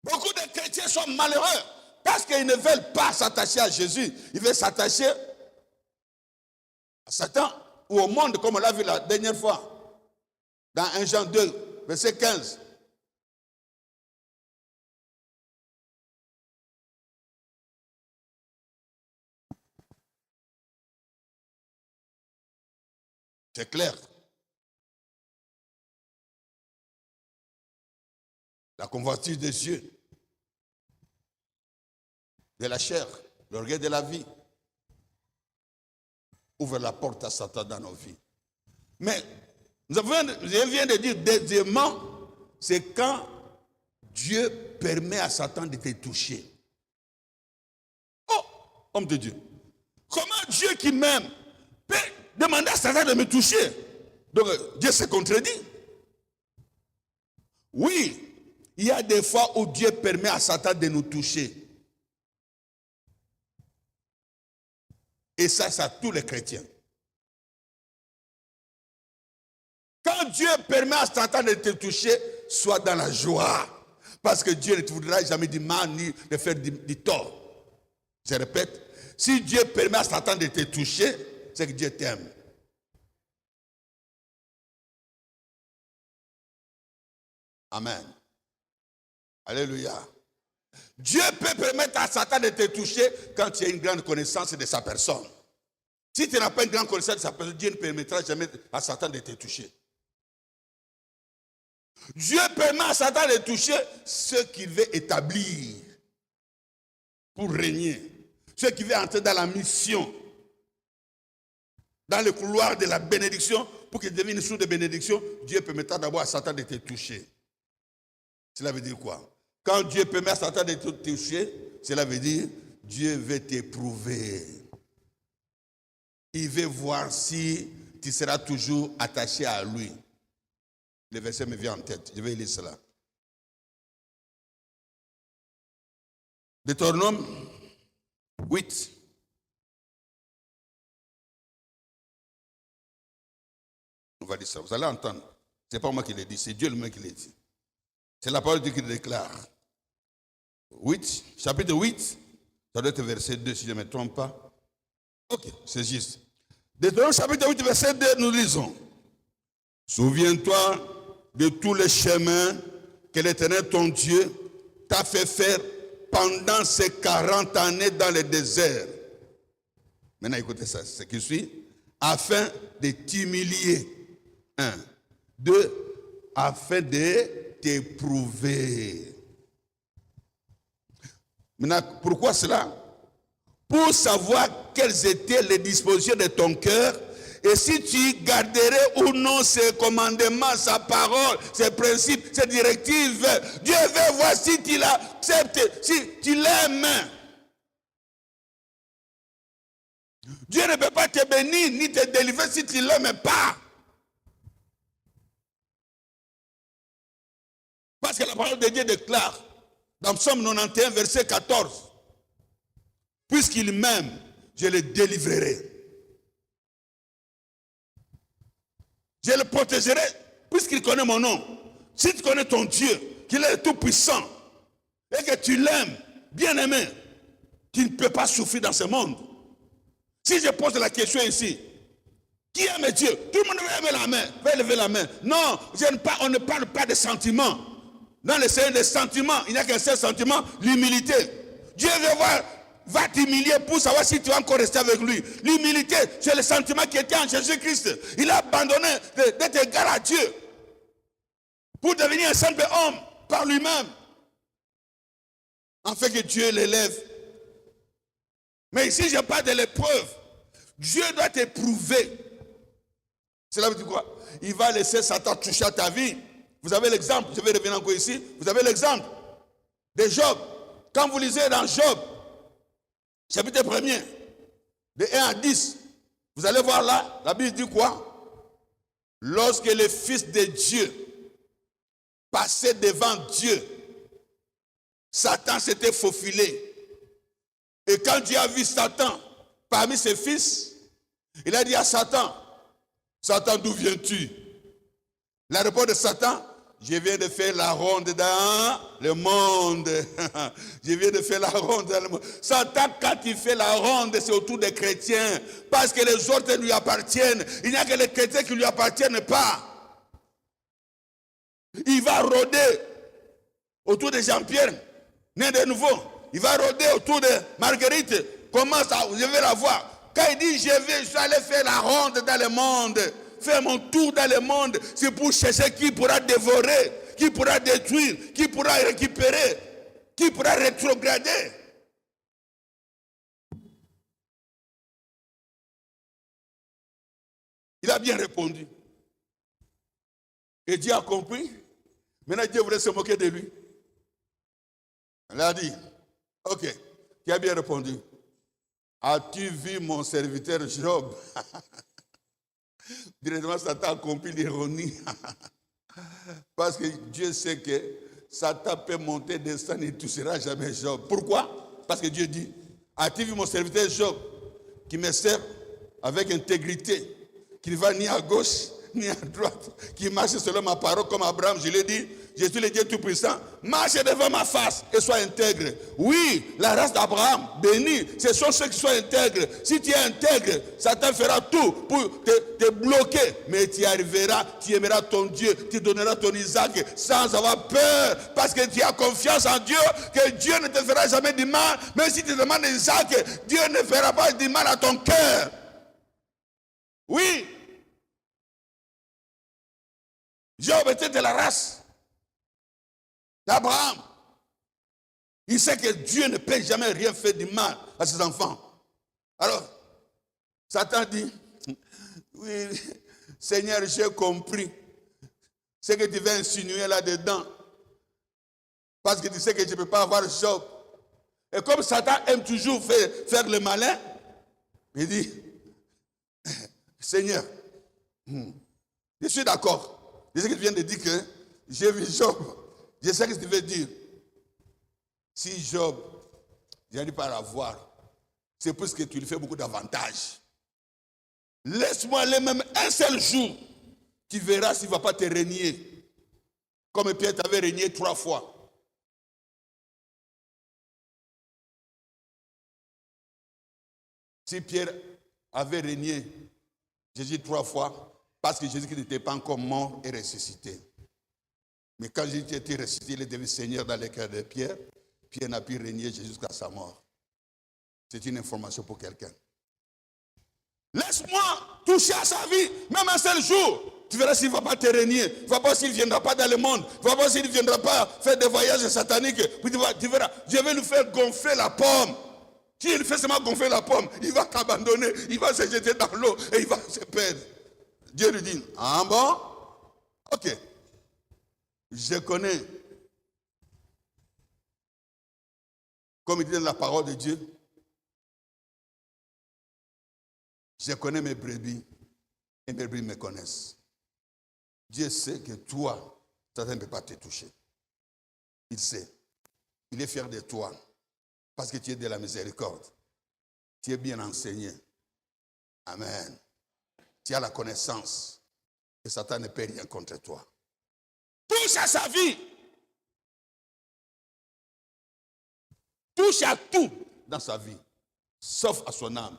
Beaucoup de chrétiens sont malheureux parce qu'ils ne veulent pas s'attacher à Jésus. Ils veulent s'attacher à Satan ou au monde, comme on l'a vu la dernière fois, dans 1 Jean 2, verset 15. C'est clair. La convoitise des yeux, de la chair, l'orgueil de la vie, ouvre la porte à Satan dans nos vies. Mais, je viens de dire, deuxièmement, c'est quand Dieu permet à Satan de te toucher. Oh, homme de Dieu. Comment Dieu qui m'aime peut demander à Satan de me toucher? Donc, Dieu se contredit. Oui, il y a des fois où Dieu permet à Satan de nous toucher. Et ça, c'est à tous les chrétiens. Quand Dieu permet à Satan de te toucher, sois dans la joie. Parce que Dieu ne te voudra jamais du mal ni de faire du tort. Je répète, si Dieu permet à Satan de te toucher, c'est que Dieu t'aime. Amen. Alléluia. Dieu peut permettre à Satan de te toucher quand tu as une grande connaissance de sa personne. Si tu n'as pas une grande connaissance de sa personne, Dieu ne permettra jamais à Satan de te toucher. Dieu permet à Satan de toucher ce qu'il veut établir pour régner. Ce qui veut entrer dans la mission, dans le couloir de la bénédiction, pour qu'il devienne source de bénédiction. Dieu permettra d'abord à Satan de te toucher. Cela veut dire quoi? Quand Dieu permet à Satan de te toucher, cela veut dire Dieu veut t'éprouver. Il veut voir si tu seras toujours attaché à lui. Le verset me vient en tête. Je vais lire cela. Deutéronome 8. On va dire ça. Vous allez entendre. Ce n'est pas moi qui l'ai dit, c'est Dieu lui-même qui l'a dit. C'est la parole de Dieu qui le déclare. 8, chapitre 8, ça doit être verset 2 si je ne me trompe pas. Ok, c'est juste. Deutéronome chapitre 8, verset 2, nous lisons. Souviens-toi de tous les chemins que l'Éternel ton Dieu t'a fait faire pendant ces 40 années dans le désert. Maintenant, écoutez ça, ce qui suit. Afin de t'humilier. 1. 2. Afin de t'éprouver. Maintenant, pourquoi cela? Pour savoir quelles étaient les dispositions de ton cœur et si tu garderais ou non ses commandements, sa parole, ses principes, ses directives. Dieu veut voir si tu l'acceptes, si tu l'aimes. Dieu ne peut pas te bénir ni te délivrer si tu ne l'aimes pas. Parce que la parole de Dieu déclare dans Psaume 91, verset 14, puisqu'il m'aime, je le délivrerai. Je le protégerai, puisqu'il connaît mon nom. Si tu connais ton Dieu, qu'il est tout-puissant, et que tu l'aimes, bien-aimé, tu ne peux pas souffrir dans ce monde. Si je pose la question ici, qui aime Dieu? Tout le monde va lever la main. Va lever la main. Non, on ne parle pas de sentiments. Dans le Seigneur des sentiments, il n'y a qu'un seul sentiment, l'humilité. Dieu va t'humilier pour savoir si tu vas encore rester avec lui. L'humilité, c'est le sentiment qui était en Jésus-Christ. Il a abandonné d'être égal à Dieu pour devenir un simple homme par lui-même, afin que Dieu l'élève. Mais ici, je parle de l'épreuve. Dieu doit t'éprouver. Cela veut dire quoi? Il va laisser Satan toucher à ta vie. Vous avez l'exemple, je vais revenir encore ici. Vous avez l'exemple de Job. Quand vous lisez dans Job, chapitre 1er, de 1 à 10, vous allez voir là, la Bible dit quoi? Lorsque le Fils de Dieu passait devant Dieu, Satan s'était faufilé. Et quand Dieu a vu Satan parmi ses fils, il a dit à Satan, Satan, d'où viens-tu? La réponse de Satan, je viens de faire la ronde dans le monde. Je viens de faire la ronde dans le monde. Satan, quand il fait la ronde, c'est autour des chrétiens. Parce que les autres lui appartiennent. Il n'y a que les chrétiens qui ne lui appartiennent pas. Il va rôder autour de Jean-Pierre, né de nouveau. Il va rôder autour de Marguerite. Comment ça? Je vais la voir. Quand il dit, je suis allé faire la ronde dans le monde. Faire mon tour dans le monde, c'est pour chercher qui pourra dévorer, qui pourra détruire, qui pourra récupérer, qui pourra rétrograder. Il a bien répondu. Et Dieu a compris. Maintenant, Dieu voulait se moquer de lui. Il a dit, ok, qui a bien répondu? As-tu vu mon serviteur Job? Directement, Satan a compris l'ironie. Parce que Dieu sait que Satan peut monter, descendre, il ne touchera jamais Job. Pourquoi? Parce que Dieu dit, as-tu vu mon serviteur Job, qui me sert avec intégrité, qui ne va ni à gauche, ni à droite, qui marche selon ma parole comme Abraham, je l'ai dit, je suis le Dieu Tout-Puissant, marche devant ma face et sois intègre. Oui, la race d'Abraham, bénie, ce sont ceux qui sont intègres. Si tu es intègre, Satan fera tout pour te bloquer, mais tu y arriveras, tu aimeras ton Dieu, tu donneras ton Isaac sans avoir peur, parce que tu as confiance en Dieu, que Dieu ne te fera jamais du mal, même si tu demandes Isaac, Dieu ne fera pas du mal à ton cœur. Oui. Job était de la race d'Abraham. Il sait que Dieu ne peut jamais rien faire de mal à ses enfants. Alors, Satan dit, oui, Seigneur, j'ai compris ce que tu veux insinuer là-dedans. Parce que tu sais que je ne peux pas avoir Job. Et comme Satan aime toujours faire le malin, il dit, Seigneur, je suis d'accord. Je sais que tu viens de dire que j'ai vu Job. Je sais ce que tu veux dire. Si Job, je n'arrive pas à la voir, c'est parce que tu lui fais beaucoup d'avantages. Laisse-moi aller même un seul jour. Tu verras s'il ne va pas te régner. Comme Pierre t'avait régné 3 fois. Si Pierre avait régné Jésus 3 fois, parce que Jésus n'était pas encore mort et ressuscité. Mais quand Jésus a été ressuscité, il est devenu Seigneur dans les cœurs de Pierre. Pierre n'a pu régner jusqu'à sa mort. C'est une information pour quelqu'un. Laisse-moi toucher à sa vie, même un seul jour. Tu verras s'il ne va pas te régner. Tu ne vas pas s'il ne viendra pas dans le monde. Tu ne vas pas s'il ne viendra pas faire des voyages sataniques. Puis tu verras, je vais lui faire gonfler la pomme. Si il fait seulement gonfler la pomme, il va t'abandonner. Il va se jeter dans l'eau et il va se perdre. Dieu lui dit, ah bon? Ok. Je connais, comme il dit dans la parole de Dieu, je connais mes brebis et mes brebis me connaissent. Dieu sait que toi, Satan ne peut pas te toucher. Il sait. Il est fier de toi parce que tu es de la miséricorde. Tu es bien enseigné. Amen. Tu as la connaissance et Satan ne peut rien contre toi. Touche à sa vie. Touche à tout dans sa vie, sauf à son âme.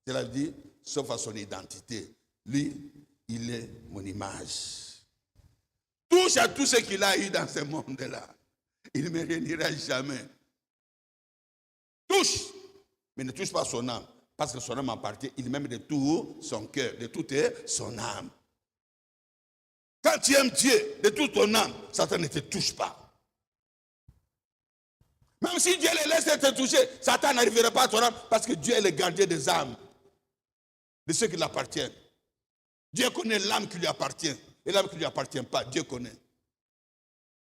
Cela veut dire, sauf à son identité. Lui, il est mon image. Touche à tout ce qu'il a eu dans ce monde-là. Il ne me réunira jamais. Touche, mais ne touche pas son âme. Parce que son âme appartient, il m'aime de tout son cœur, de toute son âme. Quand tu aimes Dieu de toute ton âme, Satan ne te touche pas. Même si Dieu les laisse te toucher, Satan n'arrivera pas à ton âme parce que Dieu est le gardien des âmes, de ceux qui lui appartiennent. Dieu connaît l'âme qui lui appartient et l'âme qui ne lui appartient pas. Dieu connaît.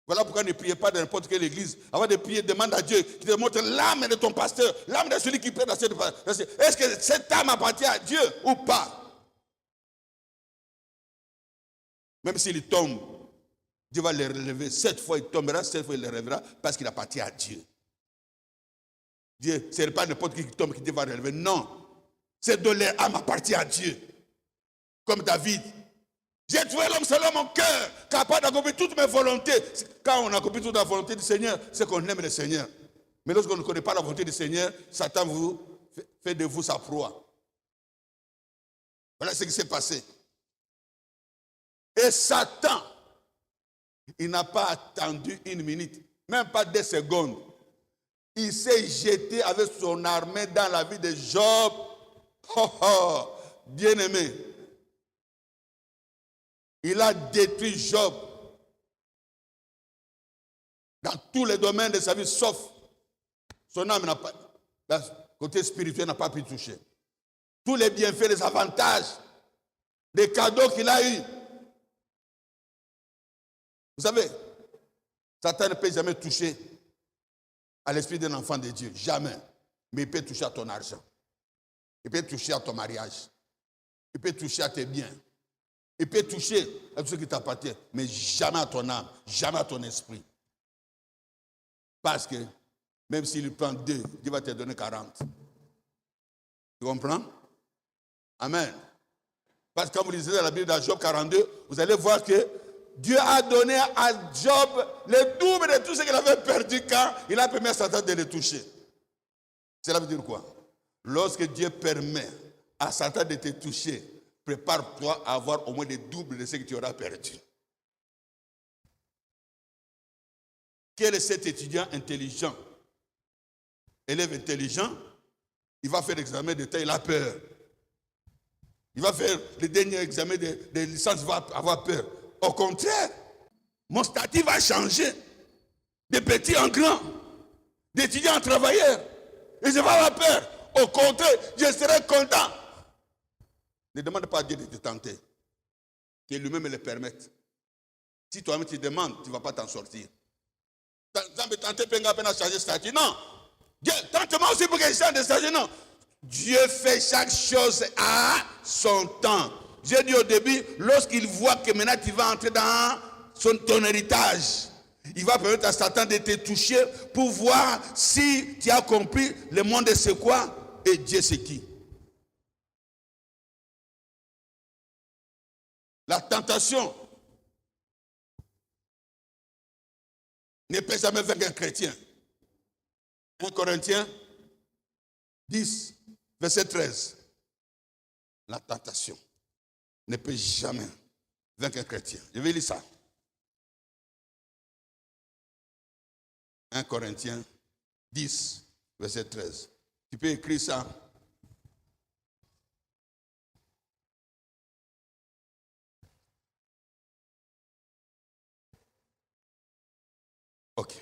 Voilà pourquoi ne priez pas dans n'importe quelle église. Avant de prier, demande à Dieu qui te montre l'âme de ton pasteur, l'âme de celui qui prie dans cette pasteur. Est-ce que cette âme appartient à Dieu ou pas? Même s'il tombe, Dieu va le relever. 7 fois il tombera, 7 fois il le relèvera parce qu'il appartient à Dieu. Dieu, ce n'est pas n'importe qui tombe qui Dieu va relever. Non. C'est de leur âme appartient à Dieu. Comme David. J'ai trouvé l'homme selon mon cœur, capable d'accomplir toutes mes volontés. Quand on accomplit toute la volonté du Seigneur, c'est qu'on aime le Seigneur. Mais lorsqu'on ne connaît pas la volonté du Seigneur, Satan vous fait de vous sa proie. Voilà ce qui s'est passé. Et Satan, il n'a pas attendu une minute, même pas 2 secondes. Il s'est jeté avec son armée dans la vie de Job. Oh, oh, bien-aimé. Il a détruit Job dans tous les domaines de sa vie, sauf son âme n'a pas, le côté spirituel n'a pas pu toucher. Tous les bienfaits, les avantages, les cadeaux qu'il a eus. Vous savez, Satan ne peut jamais toucher à l'esprit d'un enfant de Dieu. Jamais. Mais il peut toucher à ton argent. Il peut toucher à ton mariage. Il peut toucher à tes biens. Il peut toucher à tout ce qui t'appartient. Mais jamais à ton âme. Jamais à ton esprit. Parce que même s'il prend 2, Dieu va te donner 40. Tu comprends? Amen. Parce que quand vous lisez dans la Bible dans Job 42, vous allez voir que Dieu a donné à Job le double de tout ce qu'il avait perdu quand il a permis à Satan de le toucher. Cela veut dire quoi? Lorsque Dieu permet à Satan de te toucher, prépare-toi à avoir au moins le double de ce que tu auras perdu. Quel est cet étudiant intelligent? Élève intelligent, il va faire l'examen d'État, il a peur. Il va faire le dernier examen de licence, il va avoir peur. Au contraire, mon statut va changer. De petit en grand, d'étudiant en travailleur. Et je vais avoir peur. Au contraire, je serai content. Ne demande pas à Dieu de te tenter. Que lui-même le permette. Si toi-même tu demandes, tu ne vas pas t'en sortir. Ça me tenter à peine à changer de statut. Non. Dieu, tente-moi aussi pour que je change de statut. Non. Dieu fait chaque chose à son temps. J'ai dit au début, lorsqu'il voit que maintenant tu vas entrer dans ton héritage, il va permettre à Satan de te toucher pour voir si tu as compris le monde c'est quoi et Dieu c'est qui. La tentation ne peut jamais vaincre un chrétien. 1 Corinthiens 10, verset 13. La tentation ne peut jamais vaincre un chrétien. Je vais lire ça. 1 Corinthiens 10, verset 13. Tu peux écrire ça. Ok.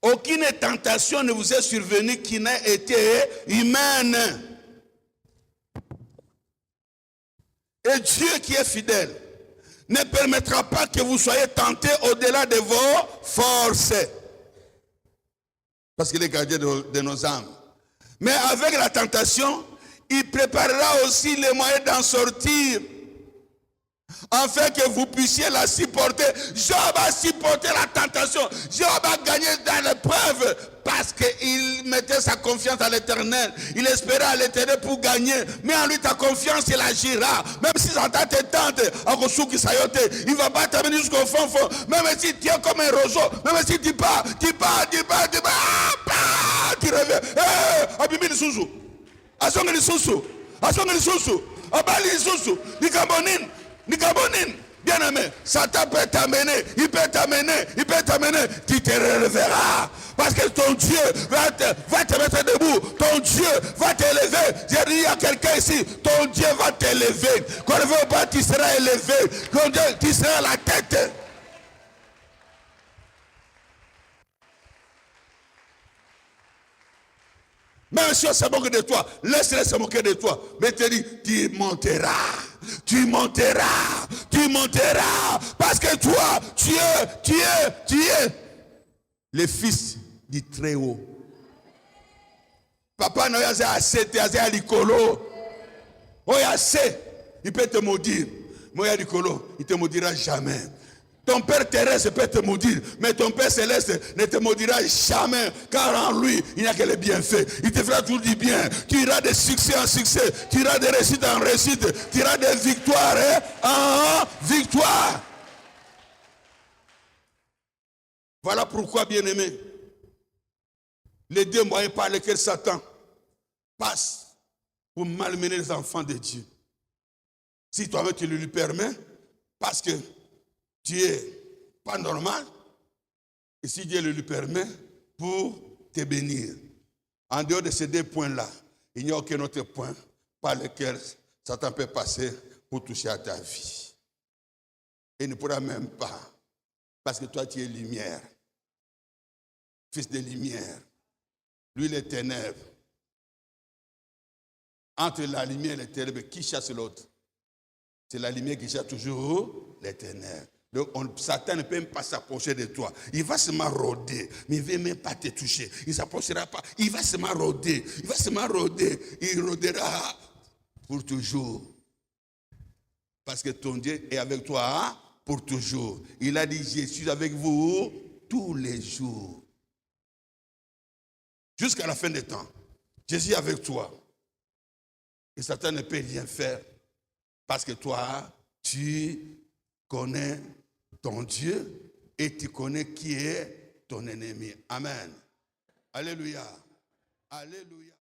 Aucune tentation ne vous est survenue qui n'ait été humaine. Et Dieu qui est fidèle ne permettra pas que vous soyez tentés au-delà de vos forces. Parce qu'il est gardien de nos âmes. Mais avec la tentation, il préparera aussi les moyens d'en sortir, afin que vous puissiez la supporter. Job a supporté la tentation. Job a gagné dans l'épreuve parce qu'il mettait sa confiance à l'Éternel. Il espérait à l'Éternel pour gagner. Mais en lui, ta confiance, il agira. Même si Satan te tente, il va pas t'amener jusqu'au fond. Même si tu es comme un roseau, même si tu pars, tu reviens. Abimi ni susu. Asonga ni susu. Asonga ni susu. Abali ni susu. Ni kabonine. Bien aimé, Satan peut t'amener, il peut t'amener, tu te relèveras. Parce que ton Dieu va te mettre debout, ton Dieu va t'élever. J'ai dit à quelqu'un ici, ton Dieu va t'élever. Quand il veut pas, tu seras élevé. Quand Dieu, tu seras la tête. Même si on se moque de toi, laisse-les se moquer de toi. Mais te dis, tu monteras. Parce que toi, tu es le fils du Très-Haut. Papa n'a pas assez, tu as l'icolo. Oh, il assez. Il peut te maudire. Moi, il y a l'icolo, il ne te maudira jamais. Ton Père terrestre peut te maudire, mais ton Père céleste ne te maudira jamais, car en lui, il n'y a que les bienfaits. Il te fera tout du bien. Tu iras de succès en succès, tu iras de réussite en réussite, tu iras de victoire en victoire. Voilà pourquoi, bien-aimé, les deux moyens par lesquels Satan passe pour malmener les enfants de Dieu. Si toi-même tu le lui permets, parce que tu es pas normal, et si Dieu le lui permet, pour te bénir. En dehors de ces deux points-là, il n'y a aucun autre point par lequel Satan peut passer pour toucher à ta vie. Et il ne pourra même pas, parce que toi tu es lumière, fils de lumière. Lui les ténèbres. Entre la lumière et les ténèbres, qui chasse l'autre? C'est la lumière qui chasse toujours les ténèbres. Donc, Satan ne peut même pas s'approcher de toi. Il va se marauder, mais il ne va même pas te toucher. Il ne s'approchera pas. Il va se marauder. Il rôdera pour toujours. Parce que ton Dieu est avec toi pour toujours. Il a dit, je suis avec vous tous les jours. Jusqu'à la fin des temps. Jésus est avec toi. Et Satan ne peut rien faire. Parce que toi, tu connais ton Dieu et tu connais qui est ton ennemi. Amen. Alléluia. Alléluia.